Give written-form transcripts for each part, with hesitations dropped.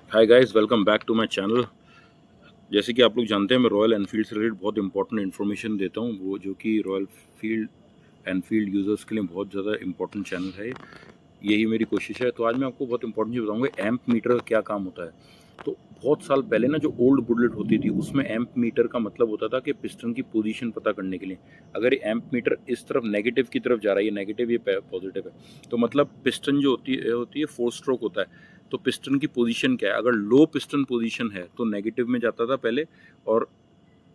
Hi guys, welcome back to my channel. जैसे कि आप लोग जानते हैं, मैं रॉयल एनफील्ड से रिलेटेड बहुत इंपॉर्टेंट इन्फॉर्मेशन देता हूँ, वो जो कि रॉयल फील्ड एनफील्ड यूज़र्स के लिए बहुत ज़्यादा इंपॉर्टेंट चैनल है। यही मेरी कोशिश है। तो आज मैं आपको बहुत इंपॉर्टेंट चीज़ बताऊँगा, एम्प मीटर का क्या काम होता है। तो बहुत साल पहले ना, जो ओल्ड बुलेट होती थी उसमें एम्प मीटर का मतलब होता था कि पिस्टन की पोजीशन पता करने के लिए, अगर ये एम्प मीटर इस तरफ नेगेटिव की तरफ जा रहा है, ये नेगेटिव, ये पॉजिटिव है, तो मतलब पिस्टन जो होती है 4 स्ट्रोक होता है। तो पिस्टन की पोजीशन क्या है, अगर लो पिस्टन पोजीशन है तो नेगेटिव में जाता था पहले, और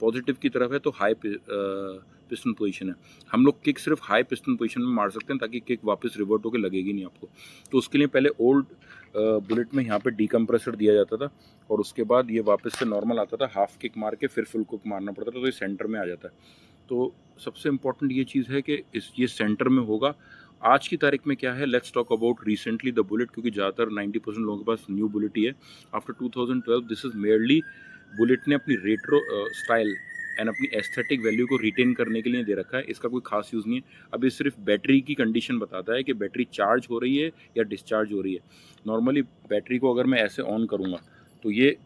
पॉजिटिव की तरफ है तो हाई पिस्टन पोजीशन है। हम लोग किक सिर्फ हाई पिस्टन पोजीशन में मार सकते हैं ताकि किक वापस रिवर्ट होकर लगेगी नहीं आपको। तो उसके लिए पहले ओल्ड बुलेट में यहाँ पे डीकम्प्रेसर दिया जाता था, और उसके बाद ये वापस से नॉर्मल आता था, हाफ किक मार के फिर फुल किक मारना पड़ता था, तो ये सेंटर में आ जाता है। तो सबसे इम्पोर्टेंट ये चीज़ है कि ये सेंटर में होगा। आज की तारीख में क्या है, let's talk about recently the bullet, क्योंकि ज़्यादातर 90% लोगों के पास न्यू बुलेट ही है। After 2012 this is merely bullet ने अपनी रेट्रो स्टाइल एंड अपनी एस्थेटिक वैल्यू को रिटेन करने के लिए दे रखा है। इसका कोई खास यूज़ नहीं है। अब ये सिर्फ बैटरी की कंडीशन बताता है कि बैटरी चार्ज हो रही है या डिस्चार्ज हो रही है। नॉर्मली बैटरी को अगर मैं ऐसे ऑन करूँगा तो ये,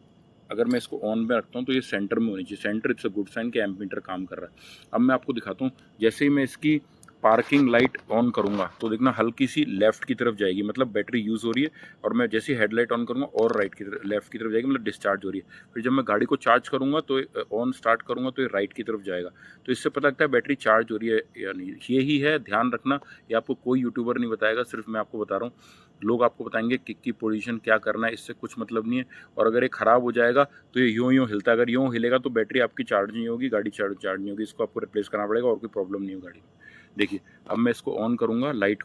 अगर मैं इसको ऑन में रखता हूँ तो ये सेंटर में होनी चाहिए। Centre it's a good sign कि एम्प मीटर काम कर रहा है। अब मैं आपको दिखाता हूँ, जैसे ही मैं इसकी पार्किंग लाइट ऑन करूँगा तो देखना हल्की सी लेफ्ट की तरफ जाएगी, मतलब बैटरी यूज़ हो रही है। और मैं जैसे ही हेडलाइट ऑन करूँगा और राइट की तरफ, लेफ्ट की तरफ जाएगी, मतलब डिस्चार्ज हो रही है। फिर जब मैं गाड़ी को चार्ज करूँगा तो ऑन स्टार्ट करूँगा तो ये राइट की तरफ जाएगा। तो इससे पता लगता है बैटरी चार्ज हो रही है या नहीं। यही है, ध्यान रखना। ये आपको कोई यूट्यूबर नहीं बताएगा, सिर्फ मैं आपको बता रहा हूँ। लोग आपको बताएंगे किक की पोजीशन क्या करना है, इससे कुछ मतलब नहीं है। और अगर ये ख़राब हो जाएगा तो ये यूँ हिलता है। अगर यूँ हिलेगा तो बैटरी आपकी चार्ज नहीं होगी, गाड़ी चार्ज नहीं होगी। इसको आपको रिप्लेस करना पड़ेगा, और कोई प्रॉब्लम नहीं हो गाड़ी में। देखिए, अब मैं इसको ऑन करूँगा, लाइट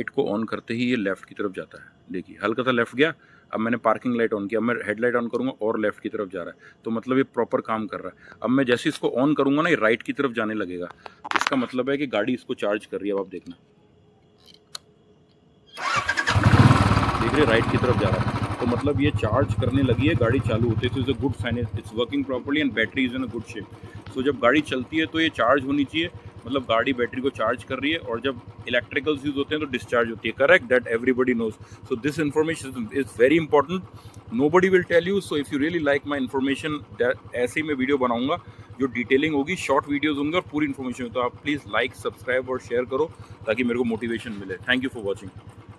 को ऑन करते ही ये लेफ़्ट की तरफ जाता है। देखिए, हल्का सा लेफ़्ट गया। अब मैंने पार्किंग लाइट ऑन किया, अब मैं हेडलाइट ऑन करूँगा और लेफ़्ट की तरफ जा रहा है। तो मतलब ये प्रॉपर काम कर रहा है। अब मैं जैसे इसको ऑन करूँगा ना, ये राइट की तरफ जाने लगेगा। इसका मतलब है कि गाड़ी इसको चार्ज कर रही है। अब आप देखना, देख रहे, राइट की तरफ जा रहा है। तो मतलब ये चार्ज करने लगी है, गाड़ी चालू होती है। तो is a good sign, it's working properly and battery is in a good shape. So जब गाड़ी चलती है तो ये चार्ज होनी चाहिए, मतलब गाड़ी बैटरी को चार्ज कर रही है। और जब इलेक्ट्रिकल्स यूज होते हैं तो डिस्चार्ज होती है। Correct, that everybody knows. So this information is very important, nobody will tell you. So if you really like my information, ऐसे ही मैं वीडियो बनाऊंगा जो डिटेलिंग होगी, शॉर्ट वीडियोज होंगे और पूरी इन्फॉर्मेशन हो। तो आप प्लीज़ लाइक, सब्सक्राइब और शेयर करो ताकि मेरे को मोटिवेशन मिले। Thank you for watching.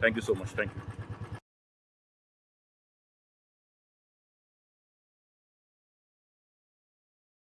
Thank you so much. Thank you.